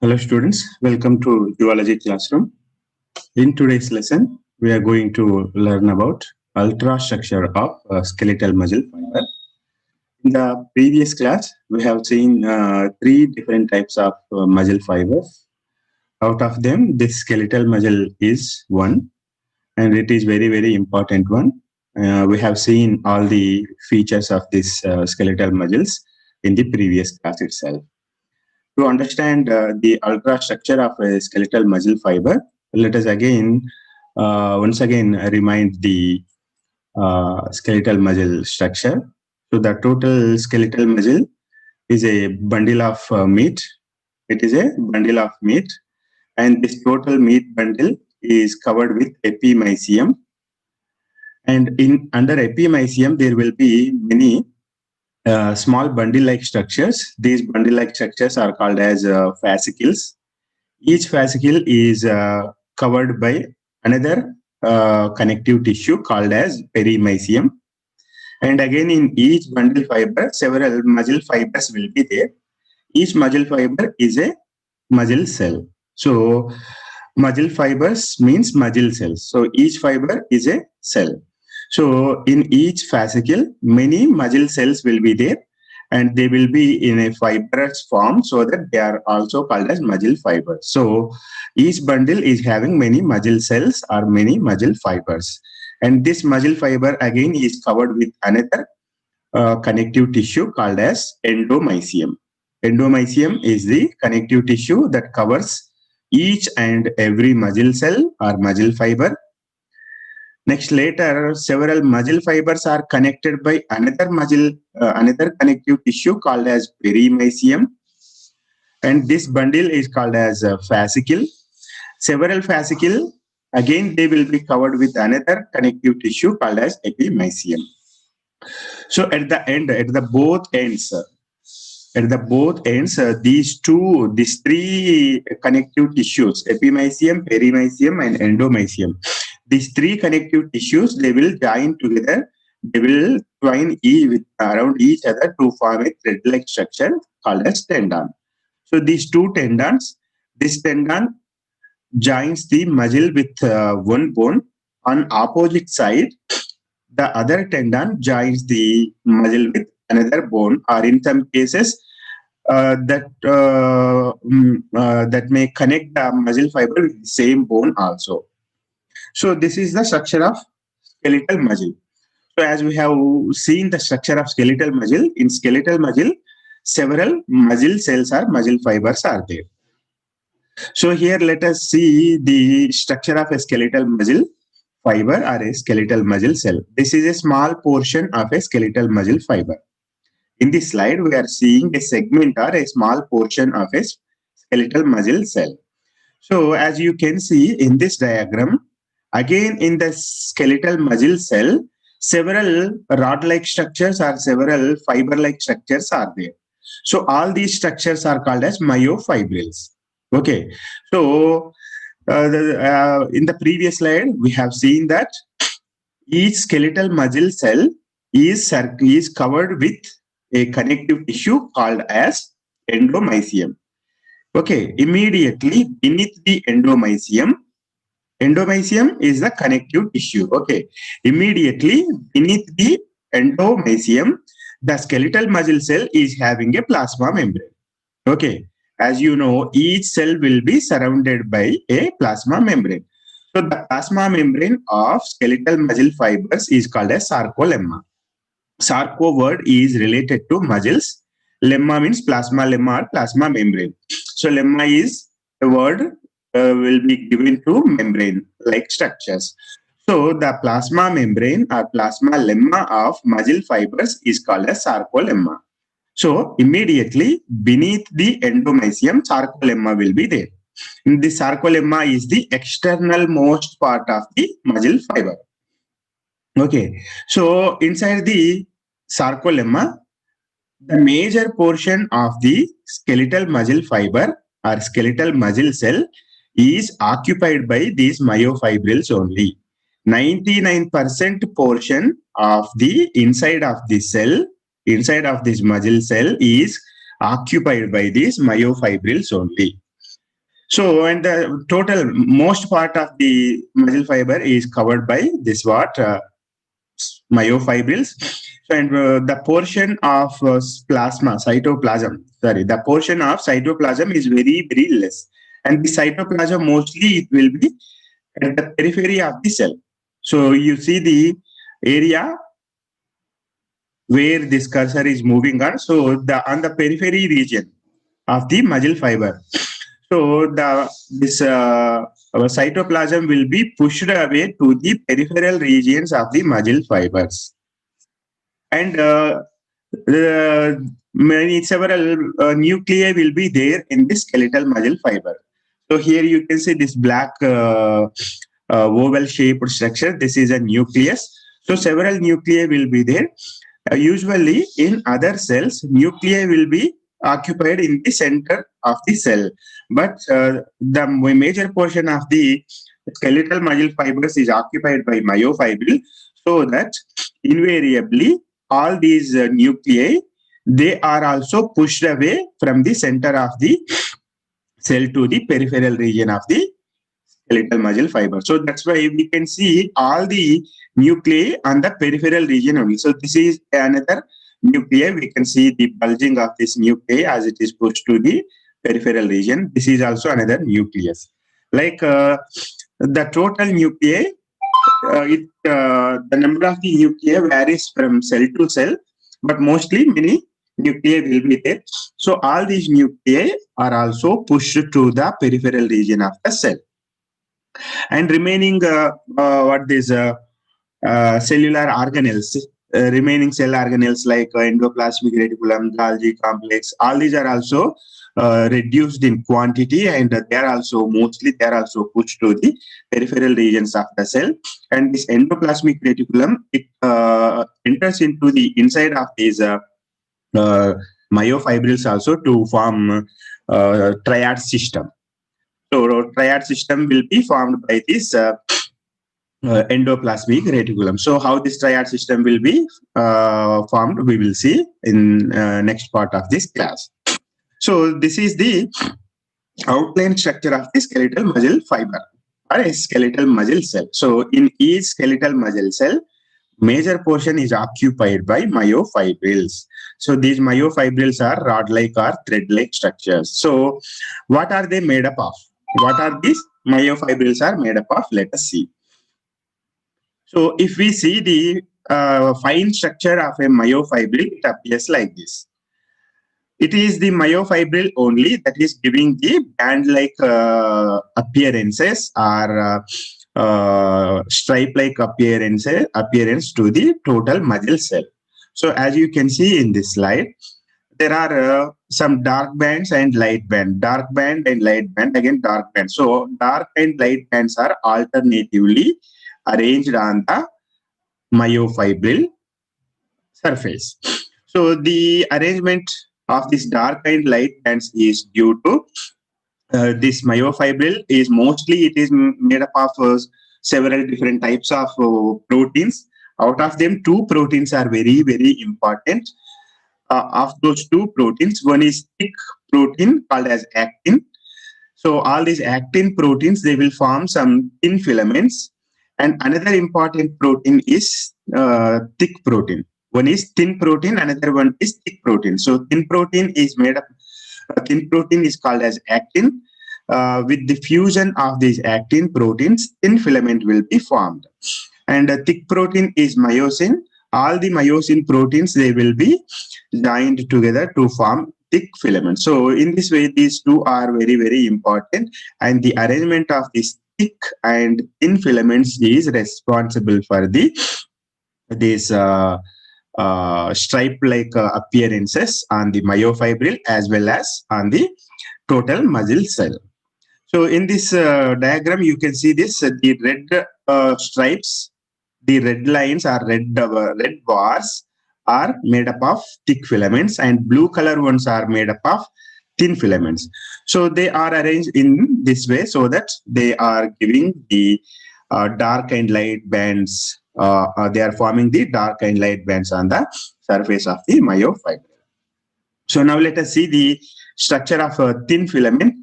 Hello students, welcome to Zoology Classroom. In today's lesson, we are going to learn about ultrastructure of skeletal muscle fiber. In the previous class, we have seen three different types of muscle fibers. Out of them, this skeletal muscle is one, and it is very important one. We have seen all the features of this skeletal muscles in the previous class itself. To understand the ultrastructure of a skeletal muscle fiber, let us once again remind the skeletal muscle structure. So the total skeletal muscle is a bundle of meat. It is a bundle of meat, and this total meat bundle is covered with epimysium. And in under epimysium, there will be many small bundle-like structures. These bundle-like structures are called as fascicles. Each fascicle is covered by another connective tissue called as perimysium. And again, in each bundle fiber, several muscle fibers will be there. Each muscle fiber is a muscle cell. So, muscle fibers means muscle cells. So, each fiber is a cell. So, in each fascicle, many muscle cells will be there and they will be in a fibrous form so that they are also called as muscle fibers. So, each bundle is having many muscle cells or many muscle fibers. And this muscle fiber again is covered with another connective tissue called as endomysium. Endomysium is the connective tissue that covers each and every muscle cell or muscle fiber. Next, later, several muscle fibers are connected by another connective tissue called as perimysium, and this bundle is called as a fascicle. Several fascicle, again, they will be covered with another connective tissue called as epimysium. So, at the both ends, these three connective tissues, epimysium, perimysium, and endomysium, these three connective tissues, they will join together. They will twine around each other to form a thread-like structure called as tendon. So these two tendons, this tendon joins the muscle with one bone. On opposite side, the other tendon joins the muscle with another bone, or in some cases, that may connect the muscle fiber with the same bone also. So this is the structure of skeletal muscle. So as we have seen the structure of skeletal muscle, in skeletal muscle, several muscle cells or muscle fibers are there. So here let us see the structure of a skeletal muscle fiber or a skeletal muscle cell. This is a small portion of a skeletal muscle fiber. In this slide, we are seeing a segment or a small portion of a skeletal muscle cell. So as you can see in this diagram, again in the skeletal muscle cell, several rod-like structures or several fiber-like structures are there. So all these structures are called as myofibrils. Okay. So in the previous slide, we have seen that each skeletal muscle cell is covered with a connective tissue called as endomysium. Okay, immediately beneath the endomysium is the connective tissue. Okay, immediately beneath the endomysium, the skeletal muscle cell is having a plasma membrane. Okay, as you know, each cell will be surrounded by a plasma membrane. So the plasma membrane of skeletal muscle fibers is called as sarcolemma. Sarco word is related to muscles. Lemma means plasma lemma or plasma membrane. So lemma is a word will be given to membrane like structures. So the plasma membrane or plasma lemma of muscle fibers is called as sarcolemma. So immediately beneath the endomysium, sarcolemma will be there. The sarcolemma is the external most part of the muscle fiber. Okay, so inside the sarcolemma, the major portion of the skeletal muscle fiber or skeletal muscle cell is occupied by these myofibrils only. 99% portion of the inside of the cell, inside of this muscle cell is occupied by these myofibrils only. So, and the total most part of the muscle fiber is covered by this what myofibrils. So, and the portion of plasma, cytoplasm, sorry, the portion of cytoplasm is very, very less. And the cytoplasm mostly it will be at the periphery of the cell. So, you see the area where this cursor is moving on. So, on the periphery region of the muscle fiber. So this cytoplasm will be pushed away to the peripheral regions of the muscle fibers, and several nuclei will be there in the skeletal muscle fiber. So here you can see this black oval shaped structure. This is a nucleus. So several nuclei will be there. Usually in other cells, nuclei will be occupied in the center of the cell, but the major portion of the skeletal muscle fibers is occupied by myofibril, so that invariably all these nuclei, they are also pushed away from the center of the cell to the peripheral region of the skeletal muscle fiber. So that's why we can see all the nuclei on the peripheral region only. So this is another nuclei. We can see the bulging of this nuclei as it is pushed to the peripheral region. This is also another nucleus. Like the total nuclei, the number of the nuclei varies from cell to cell, but mostly many nuclei will be there. So all these nuclei are also pushed to the peripheral region of the cell. And remaining cellular organelles, remaining cell organelles like endoplasmic reticulum, Golgi complex, all these are also reduced in quantity, and they are also pushed to the peripheral regions of the cell. And this endoplasmic reticulum, it enters into the inside of these myofibrils also to form triad system. So triad system will be formed by this endoplasmic reticulum. So how this triad system will be formed, we will see in next part of this class. So this is the outline structure of the skeletal muscle fiber or a skeletal muscle cell. So in each skeletal muscle cell, major portion is occupied by myofibrils. So these myofibrils are rod-like or thread-like structures. So what are they made up of? What are these myofibrils are made up of? Let us see. So if we see the fine structure of a myofibril, it appears like this. It is the myofibril only that is giving the band-like appearances or stripe-like appearance to the total muscle cell. So as you can see in this slide, there are some dark bands and light band, dark band and light band, again dark band. So dark and light bands are alternatively arranged on the myofibril surface. So the arrangement of this dark and light bands is due to this myofibril is mostly it is made up of several different types of proteins. Out of them, two proteins are very, very important. Of those two proteins, one is thick protein called as actin. So all these actin proteins, they will form some thin filaments. And another important protein is thick protein. One is thin protein, another one is thick protein. So thin protein is made up, thin protein is called as actin. With the fusion of these actin proteins, thin filament will be formed. And thick protein is myosin. All the myosin proteins, they will be joined together to form thick filaments. So in this way, these two are very, very important. And the arrangement of these thick and thin filaments is responsible for these stripe-like appearances on the myofibril as well as on the total muscle cell. So in this diagram, you can see this, the red stripes, the red lines are red bars are made up of thick filaments, and blue color ones are made up of thin filaments. So they are arranged in this way so that they are giving the dark and light bands. They are forming the dark and light bands on the surface of the myofibril. So now let us see the structure of a thin filament.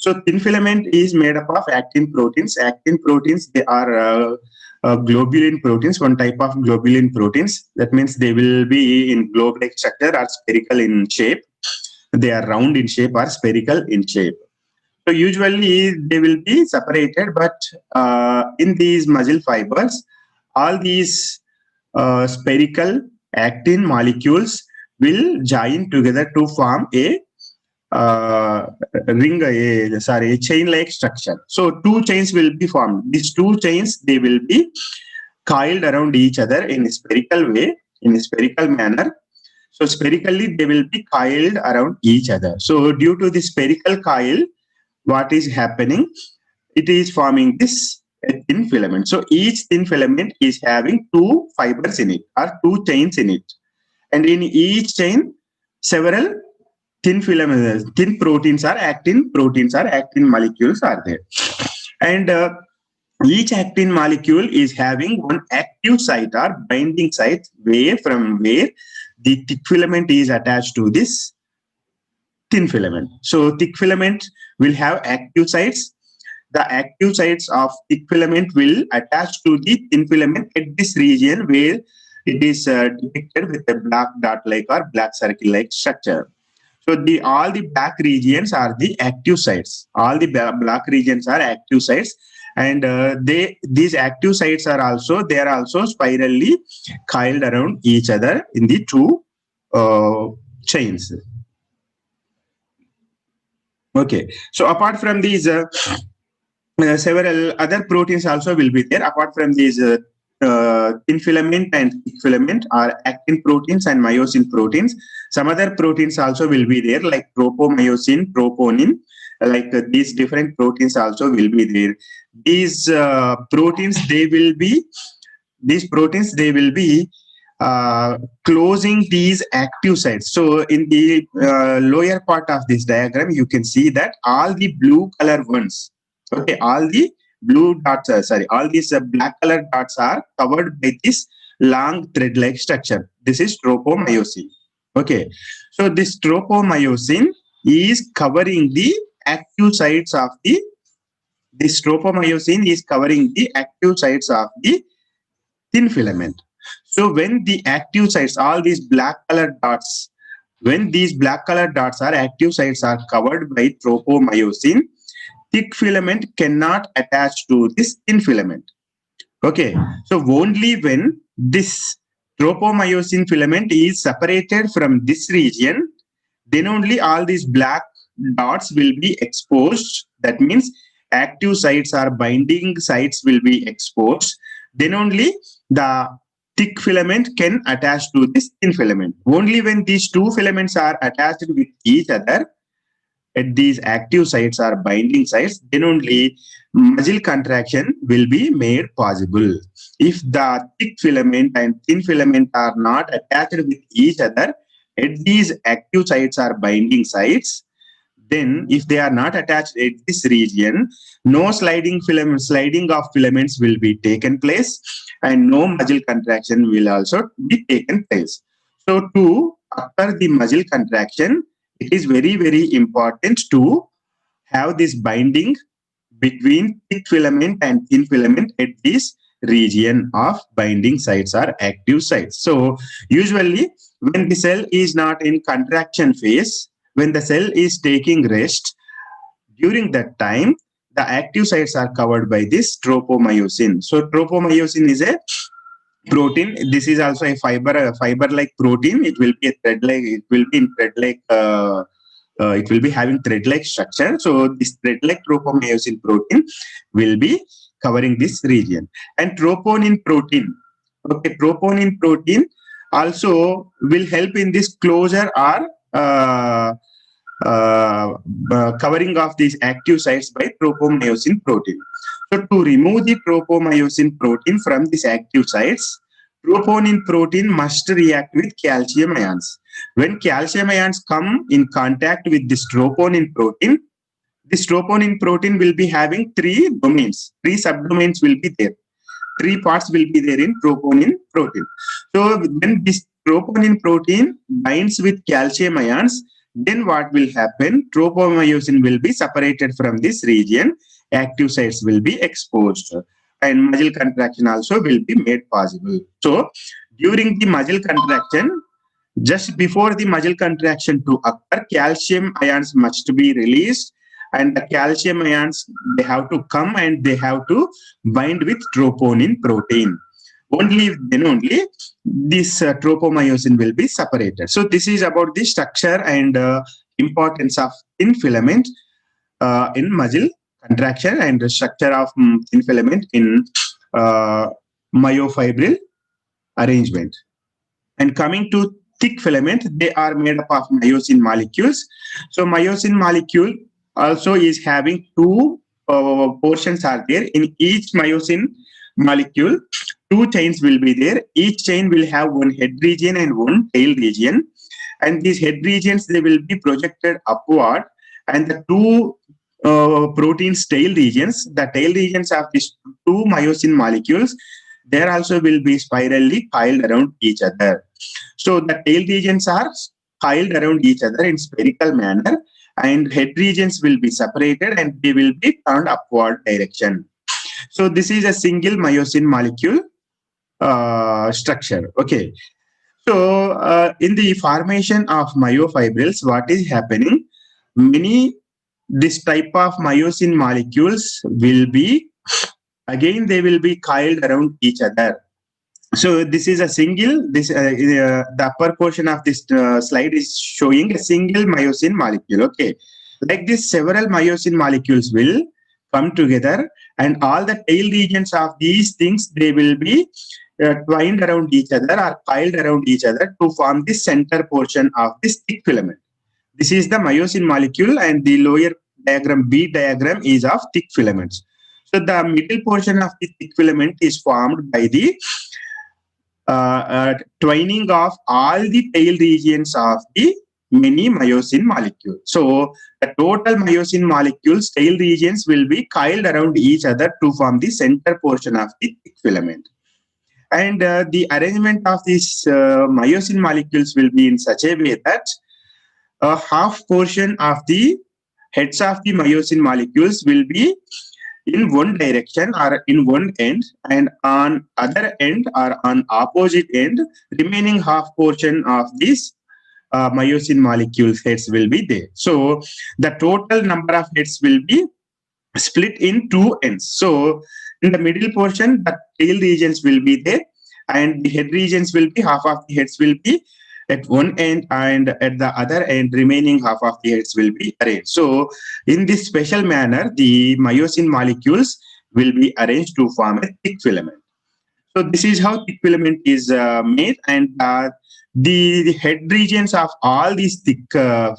So thin filament is made up of actin proteins. Actin proteins, they are globulin proteins, one type of globulin proteins. That means they will be in globe-like structure or spherical in shape. They are round in shape or spherical in shape. So usually they will be separated, but in these muscle fibers, all these spherical actin molecules will join together to form a a chain-like structure. So two chains will be formed. These two chains, they will be coiled around each other in a spherical way, in a spherical manner. So spherically, they will be coiled around each other. So due to the spherical coil, what is happening? It is forming this thin filament. So each thin filament is having two fibers in it or two chains in it. And in each chain, several thin filaments, thin proteins or actin molecules are there. And each actin molecule is having one active site or binding site from where the thick filament is attached to this thin filament. So thick filament will have active sites. The active sites of thick filament will attach to the thin filament at this region where it is depicted with a black dot-like or black circle-like structure. So all the black regions are the active sites. All the black regions are active sites, and these active sites are also spirally coiled around each other in the two chains. Okay. So apart from these, several other proteins also will be there. Apart from these thin filament and thick filament are actin proteins and myosin proteins. Some other proteins also will be there, like tropomyosin, troponin. Like these different proteins also will be there. These proteins, they will be closing these active sites. So in the lower part of this diagram, you can see that all the blue color ones, okay, all the blue dots, all these black color dots are covered by this long thread-like structure. This is tropomyosin. Okay, so this tropomyosin is covering the active sites of the. This tropomyosin is covering the active sites of the thin filament. So when the active sites, all these black colored dots, when these black colored dots are active sites are covered by tropomyosin, thick filament cannot attach to this thin filament. Okay, so only when this tropomyosin filament is separated from this region, then only all these black dots will be exposed. That means active sites or binding sites will be exposed. Then only the thick filament can attach to this thin filament. Only when these two filaments are attached with each other at these active sites or binding sites, then only muscle contraction will be made possible. If the thick filament and thin filament are not attached with each other at these active sites or binding sites, then if they are not attached at this region, no sliding of filaments will be taken place, and no muscle contraction will also be taken place. So to occur the muscle contraction, it is very, very important to have this binding between thick filament and thin filament at this region of binding sites or active sites. So usually when the cell is not in contraction phase, when the cell is taking rest, during that time, the active sites are covered by this tropomyosin. So tropomyosin is a protein. This is also a fiber-like protein. It will be a thread-like. It will be in thread-like. It will be having thread-like structure. So this thread-like tropomyosin protein will be covering this region. And troponin protein. Okay, troponin protein also will help in this closure or covering of these active sites by tropomyosin protein. So to remove the tropomyosin protein from these active sites, troponin protein must react with calcium ions. When calcium ions come in contact with this troponin protein will be having three domains, three subdomains will be there. Three parts will be there in troponin protein. So when this troponin protein binds with calcium ions, then what will happen? Tropomyosin will be separated from this region. Active sites will be exposed, and muscle contraction also will be made possible. So, during the muscle contraction, just before the muscle contraction to occur, calcium ions must be released, and the calcium ions, they have to come and they have to bind with troponin protein. Only this tropomyosin will be separated. So this is about the structure and importance of thin filament in muscle contraction, and the structure of thin filament in myofibril arrangement. And coming to thick filament, they are made up of myosin molecules. So myosin molecule also is having two portions are there. In each myosin molecule, two chains will be there. Each chain will have one head region and one tail region. And these head regions, they will be projected upward. And the two proteins tail regions, the tail regions of these two myosin molecules, there also will be spirally piled around each other. So the tail regions are piled around each other in spherical manner, and head regions will be separated and they will be turned upward direction. So this is a single myosin molecule structure. Okay. So in the formation of myofibrils, what is happening? This type of myosin molecules will be, again, they will be coiled around each other. So this is a single, the upper portion of this slide is showing a single myosin molecule. Okay. Like this, several myosin molecules will come together, and all the tail regions of these things, they will be twined around each other or piled around each other to form the center portion of this thick filament. This is the myosin molecule, and the lower diagram, B diagram, is of thick filaments. So the middle portion of the thick filament is formed by the twining of all the tail regions of the many myosin molecules. So the total myosin molecules tail regions will be coiled around each other to form the center portion of the thick filament. And the arrangement of these myosin molecules will be in such a way that a half portion of the heads of the myosin molecules will be in one direction or in one end, and on other end or on opposite end, remaining half portion of these myosin molecules heads will be there. So the total number of heads will be split in two ends. So in the middle portion, the tail regions will be there, and the head regions will be, half of the heads will be at one end, and at the other end, remaining half of the heads will be arranged. So in this special manner, the myosin molecules will be arranged to form a thick filament. So this is how thick filament is made, and the head regions of all these thick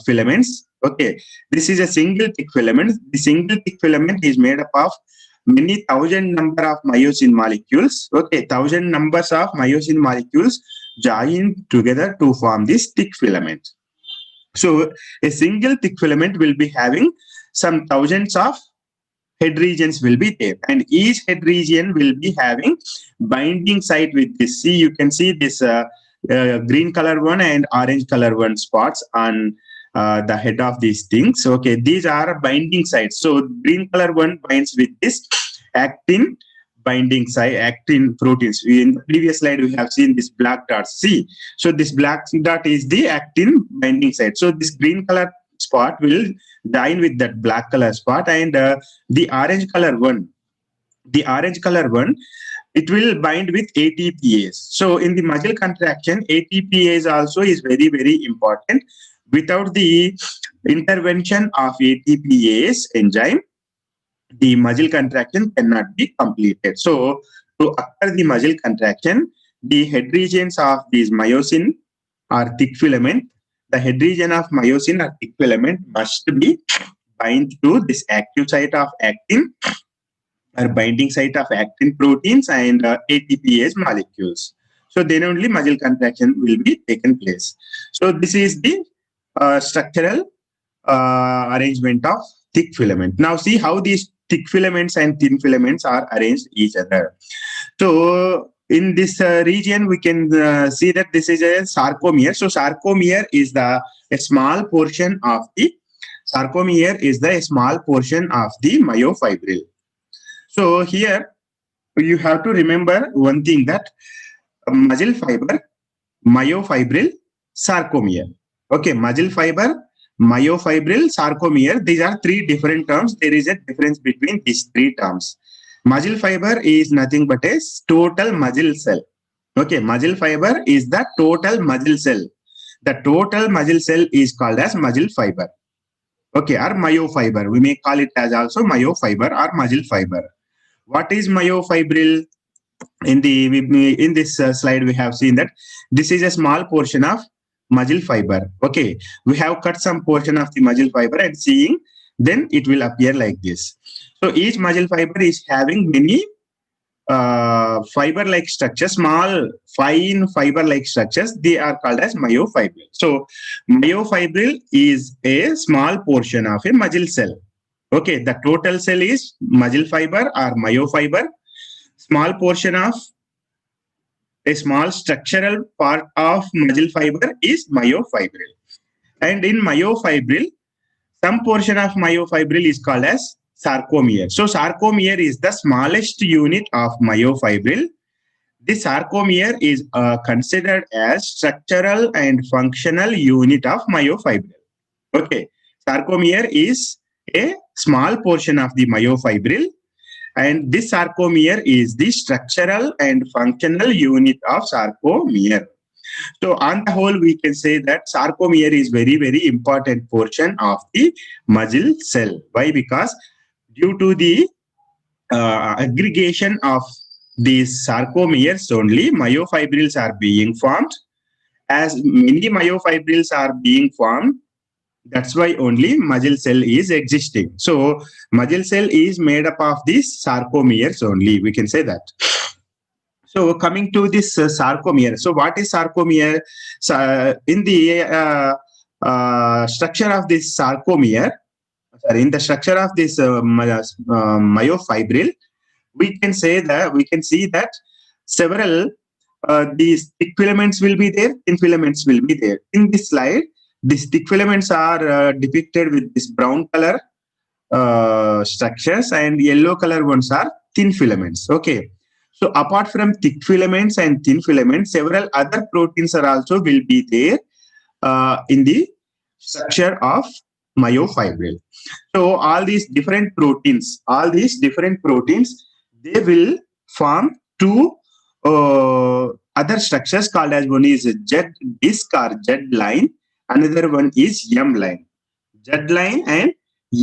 filaments. Okay, this is a single thick filament. The single thick filament is made up of many thousand number of myosin molecules. Okay, thousand numbers of myosin molecules joined together to form this thick filament. So a single thick filament will be having some thousands of head regions will be there, and each head region will be having binding site with this. See, you can see this green color one and orange color one spots on the head of these things. Okay, these are binding sites. So green color one binds with this actin binding site, actin proteins. In the previous slide, we have seen this black dot. See, so this black dot is the actin binding site. So this green color spot will join with that black color spot, and the orange color one, it will bind with ATPase. So in the muscle contraction, ATPase also is very, very important. Without the intervention of ATPase enzyme, the muscle contraction cannot be completed. So to occur the muscle contraction, the head regions of these myosin or thick filament, the head region of myosin or thick filament must be bind to this active site of actin or binding site of actin proteins and ATPase molecules. So then only muscle contraction will be taken place. So this is the structural arrangement of thick filament. Now see how these thick filaments and thin filaments are arranged each other. So in this region, we can see that this is a sarcomere. So sarcomere is a small portion of the myofibril. So here you have to remember one thing, that muscle fiber, myofibril, sarcomere. Okay, muscle fiber, myofibril, sarcomere. These are three different terms. There is a difference between these three terms. Muscle fiber is nothing but a total muscle cell. Okay, muscle fiber is the total muscle cell. The total muscle cell is called as muscle fiber. Okay, or myofiber. We may call it as also myofiber or muscle fiber. What is myofibril? In this slide, we have seen that this is a small portion of muscle fiber. Okay, we have cut some portion of the muscle fiber and seeing, then it will appear like this. So each muscle fiber is having many fiber-like structures, small, fine fiber-like structures. They are called as myofibril. So myofibril is a small portion of a muscle cell. Okay, the total cell is muscle fiber or myofiber. Small portion of a small structural part of muscle fiber is myofibril. And in myofibril, some portion of myofibril is called as sarcomere. So sarcomere is the smallest unit of myofibril. This sarcomere is considered as structural and functional unit of myofibril. Okay, sarcomere is a small portion of the myofibril, and this sarcomere is the structural and functional unit of sarcomere. So on the whole, we can say that sarcomere is very, very important portion of the muscle cell. Why? Because due to the aggregation of these sarcomeres only, myofibrils are being formed. As many myofibrils are being formed, that's why only muscle cell is existing. So muscle cell is made up of these sarcomeres only, we can say that. So coming to this sarcomere. So what is sarcomere? In the structure of this sarcomere, in the structure of this myofibril, we can see that several these thick filaments will be there, thin filaments will be there. In this slide, these thick filaments are depicted with this brown color structures, and yellow color ones are thin filaments. Okay. So apart from thick filaments and thin filaments, several other proteins are also will be there in the structure of myofibril. So all these different proteins, they will form two other structures called as, one is Z disc or Z line, another one is M line. Z line and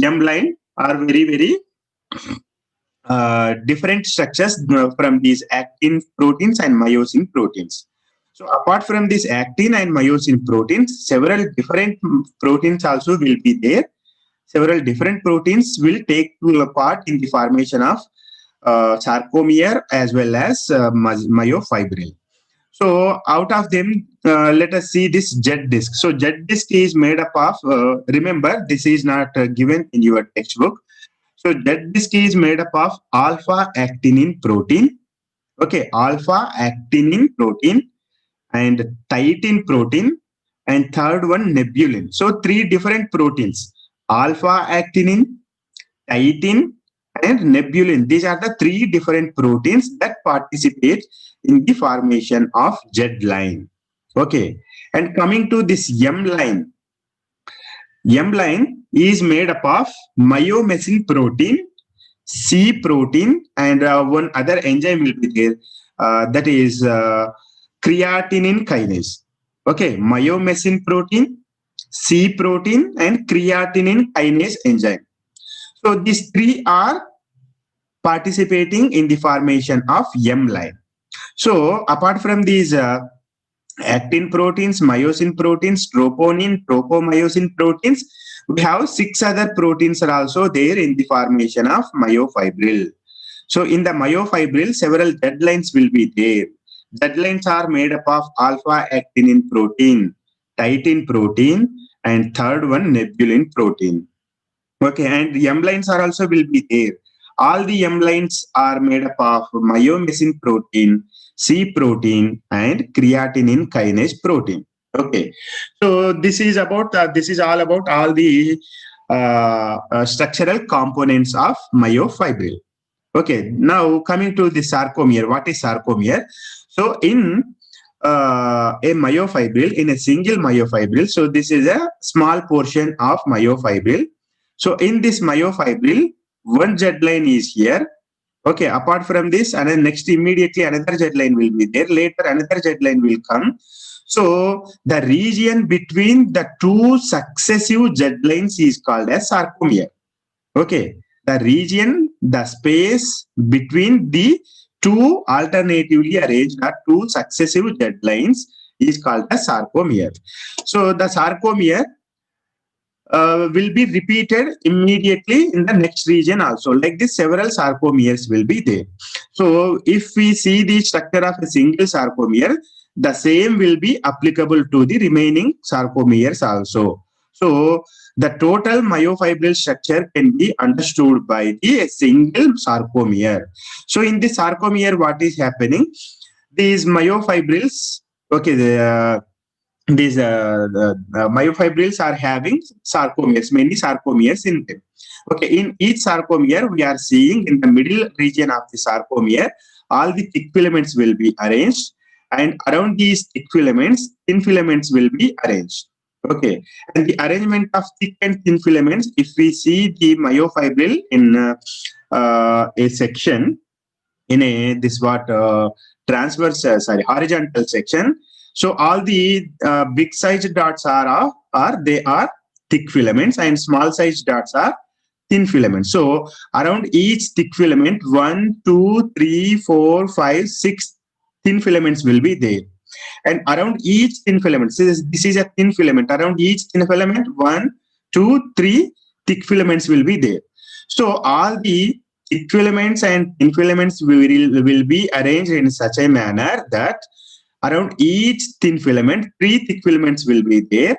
M line are very, very different structures from these actin proteins and myosin proteins. So apart from this actin and myosin proteins, several different proteins also will be there. Several different proteins will take part in the formation of sarcomere as well as myofibril. So out of them, let us see this Z disc. So Z disc is made up of, remember, this is not given in your textbook. So Z disc is made up of alpha actinin protein, okay, alpha actinin protein and titin protein, and third one nebulin. So three different proteins: alpha actinin, titin, and nebulin. These are the three different proteins that participate in the formation of Z line. Okay, and coming to this M line. M line is made up of myomesin protein, C protein, and one other enzyme will be there. That is creatinine kinase. Okay, myomesin protein, C protein, and creatinine kinase enzyme. So these three are participating in the formation of M line. So apart from these actin proteins, myosin proteins, troponin, tropomyosin proteins, we have 6 other proteins are also there in the formation of myofibril. So in the myofibril, several Z lines will be there. Z lines are made up of alpha actinin protein, titin protein, and third one nebulin protein. Okay, and M lines are also will be there. All the M lines are made up of myomesin protein, C protein, and creatinine kinase protein. Okay, so this is about this is all about all the structural components of myofibril. Okay, now coming to the sarcomere. What is sarcomere? So in a myofibril, in a single myofibril, so this is a small portion of myofibril. So in this myofibril, one Z line is here. Okay, apart from this, and then next immediately another Z line will be there. Later another Z line will come. So the region between the two successive Z lines is called as sarcomere. Okay, the region, the space between the two alternatively arranged or two successive Z lines is called as sarcomere. So the sarcomere will be repeated immediately in the next region also. Like this, several sarcomeres will be there. So if we see the structure of a single sarcomere, the same will be applicable to the remaining sarcomeres also. So the total myofibril structure can be understood by the single sarcomere. So in the sarcomere, what is happening? These myofibrils, okay, these myofibrils are having sarcomeres, many sarcomeres in them. Okay, in each sarcomere, we are seeing in the middle region of the sarcomere, all the thick filaments will be arranged, and around these thick filaments, thin filaments will be arranged. Okay, and the arrangement of thick and thin filaments, if we see the myofibril in a section, in a this what transverse, horizontal section. So all the big sized dots are they are thick filaments, and small sized dots are thin filaments. So around each thick filament, 1, 2, 3, 4, 5, 6 thin filaments will be there. And around each thin filament, this is a thin filament. Around each thin filament, 1, 2, 3 thick filaments will be there. So all the thick filaments and thin filaments will be arranged in such a manner that around each thin filament, 3 thick filaments will be there.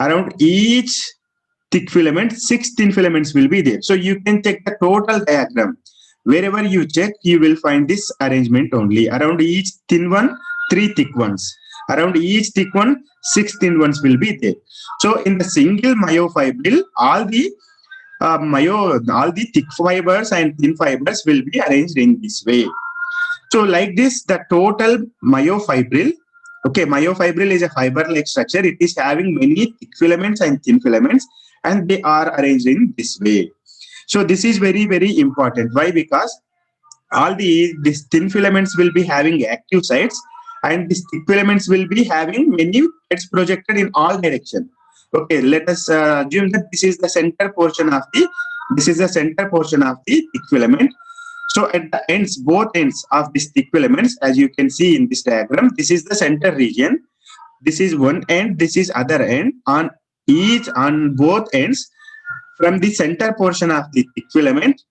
Around each thick filament, 6 thin filaments will be there. So you can check the total diagram. Wherever you check, you will find this arrangement only. Around each thin one, 3 thick ones. Around each thick one, 6 thin ones will be there. So in the single myofibril, all the thick fibers and thin fibers will be arranged in this way. So like this, the total myofibril, okay, myofibril is a fiber-like structure. It is having many thick filaments and thin filaments, and they are arranged in this way. So this is very, very important. Why? Because all these thin filaments will be having active sites, and these thick filaments will be having many heads projected in all directions. Okay, let us assume that this is the center portion of the thick filament. So at the ends, both ends of these thick filaments, as you can see in this diagram, this is the center region. This is one end, this is other end. On both ends, from the center portion of the thick filament,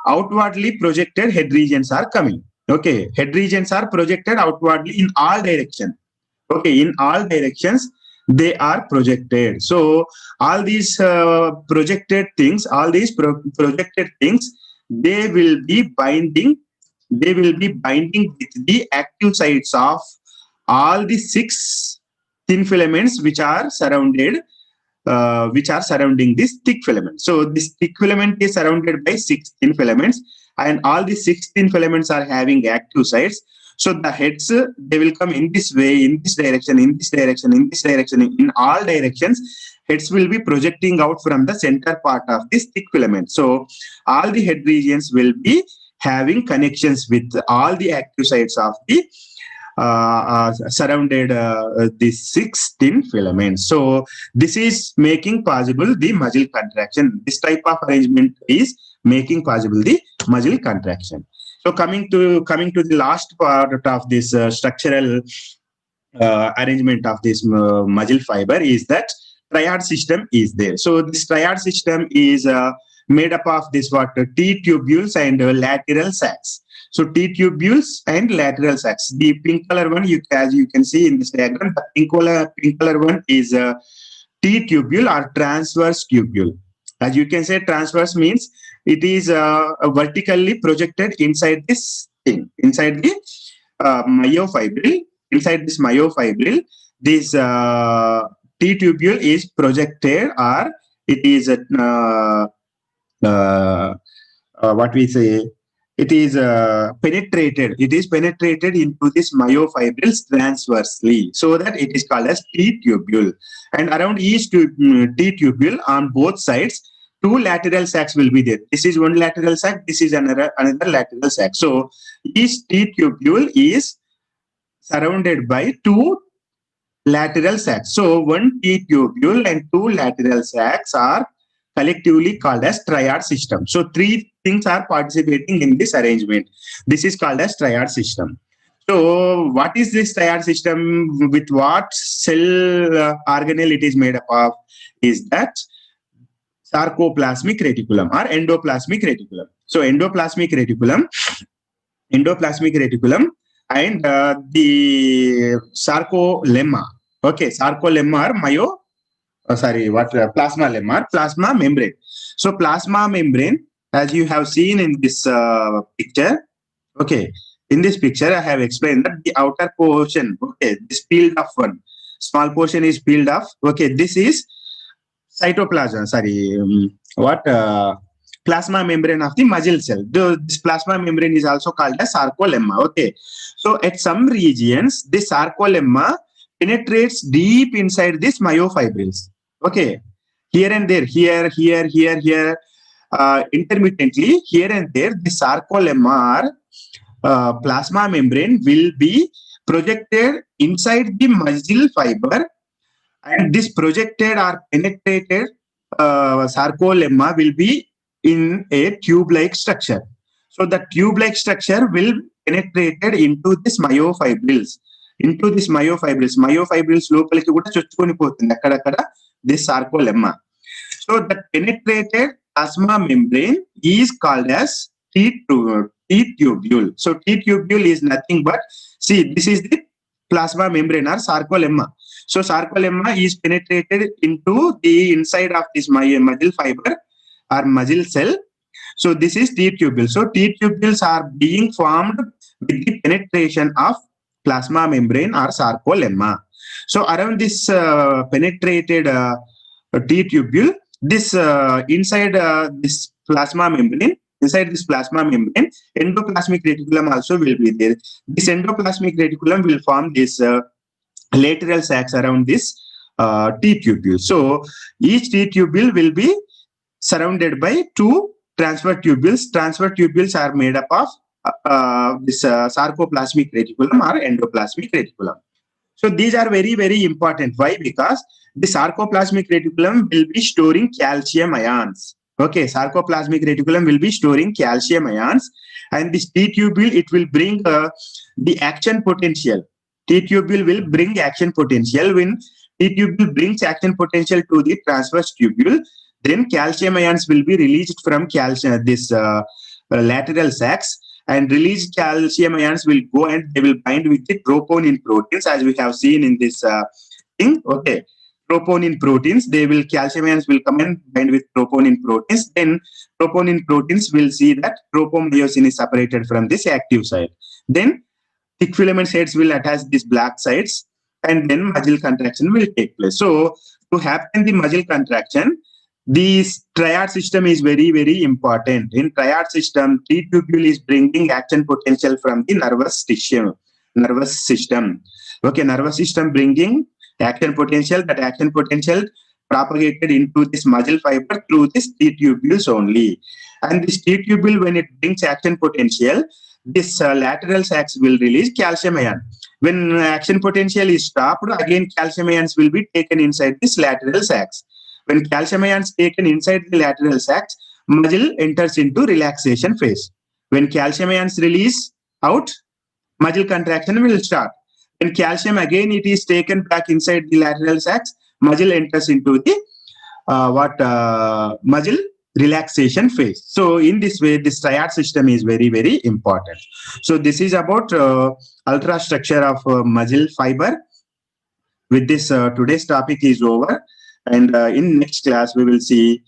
outwardly projected head regions are coming. Okay, head regions are projected outwardly in all directions. Okay, in all directions they are projected. So all these projected things, they will be binding with the active sites of all the 6 thin filaments which are surrounding this thick filament. So this thick filament is surrounded by 6 thin filaments, and all the 6 thin filaments are having active sites. So the heads, they will come in this way, in this direction, in this direction, in this direction, in all directions. Heads will be projecting out from the center part of this thick filament. So all the head regions will be having connections with all the active sites of the surrounded these 6 thin filaments. So this is making possible the muscle contraction. This type of arrangement is making possible the muscle contraction. So coming to the last part of this structural arrangement of this muscle fiber is that triad system is there. So this triad system is made up of this T tubules and lateral sacs. So T tubules and lateral sacs. The pink color one, as you can see in this diagram, the pink color one is T tubule or transverse tubule. As you can say, transverse means it is vertically projected inside this thing, inside the myofibril. Inside this myofibril, this T-tubule is projected, or it is what we say, it is penetrated. It is penetrated into this myofibrils transversely, so that it is called as T-tubule. And around each T-tubule on both sides, two lateral sacs will be there. This is one lateral sac. This is another lateral sac. So each T-tubule is surrounded by two lateral sacs. So one T-tubule and two lateral sacs are collectively called as triad system. So three things are participating in this arrangement. This is called as triad system. So what is this triad system? With what cell organelle it is made up of? Is that sarcoplasmic reticulum or endoplasmic reticulum. So endoplasmic reticulum and the sarcolemma. Okay, sarcolemma or plasma lemma or plasma membrane. So plasma membrane, as you have seen in this picture, okay, in this picture I have explained that the outer portion, okay, this peeled off one, small portion is peeled off. Okay, this is cytoplasm, plasma membrane of the muscle cell. This plasma membrane is also called as sarcolemma. Okay, so at some regions, this sarcolemma penetrates deep inside this myofibrils. Okay, here and there, here, intermittently, here and there, the sarcolemma or plasma membrane will be projected inside the muscle fiber, and this projected or penetrated sarcolemma will be in a tube-like structure. So the tube-like structure will penetrated into this myofibrils. Myofibrils lopaliki kuda chochukoni potundi akkada this sarcolemma. So the penetrated plasma membrane is called as T-tubule. So T-tubule is nothing but, see, this is the plasma membrane or sarcolemma. So sarcolemma is penetrated into the inside of this muscle fiber or muscle cell. So this is T-tubule. So T-tubules are being formed with the penetration of plasma membrane or sarcolemma. So around this penetrated T-tubule, this inside this plasma membrane, endoplasmic reticulum also will be there. This endoplasmic reticulum will form this lateral sacs around this T-tubule. So each T-tubule will be surrounded by two transfer tubules. Transfer tubules are made up of this sarcoplasmic reticulum or endoplasmic reticulum. So these are very, very important. Why? Because the sarcoplasmic reticulum will be storing calcium ions. Okay, sarcoplasmic reticulum will be storing calcium ions, and this T-tubule, it will bring the action potential. T-tubule will bring action potential. When T-tubule brings action potential to the transverse tubule, then calcium ions will be released from lateral sacs, and released calcium ions will go and they will bind with the troponin proteins, as we have seen in this thing. Okay, troponin proteins, calcium ions will come and bind with troponin proteins. Then troponin proteins will see that tropomyosin is separated from this active site. Then thick filament sites will attach these black sites, and then muscle contraction will take place. So to happen the muscle contraction, this triad system is very, very important. In triad system, T-tubule is bringing action potential from the nervous system. Okay, nervous system bringing action potential. That action potential propagated into this muscle fiber through this T-tubules only. And this T-tubule, when it brings action potential, this lateral sacs will release calcium ion. When action potential is stopped, again calcium ions will be taken inside this lateral sacs. When calcium ions taken inside the lateral sacs, muscle enters into relaxation phase. When calcium ions release out, muscle contraction will start. When calcium again it is taken back inside the lateral sacs, muscle enters into the muscle relaxation phase. So in this way, this triad system is very, very important. So this is about ultrastructure of muscle fiber. With this, today's topic is over. And in next class, we will see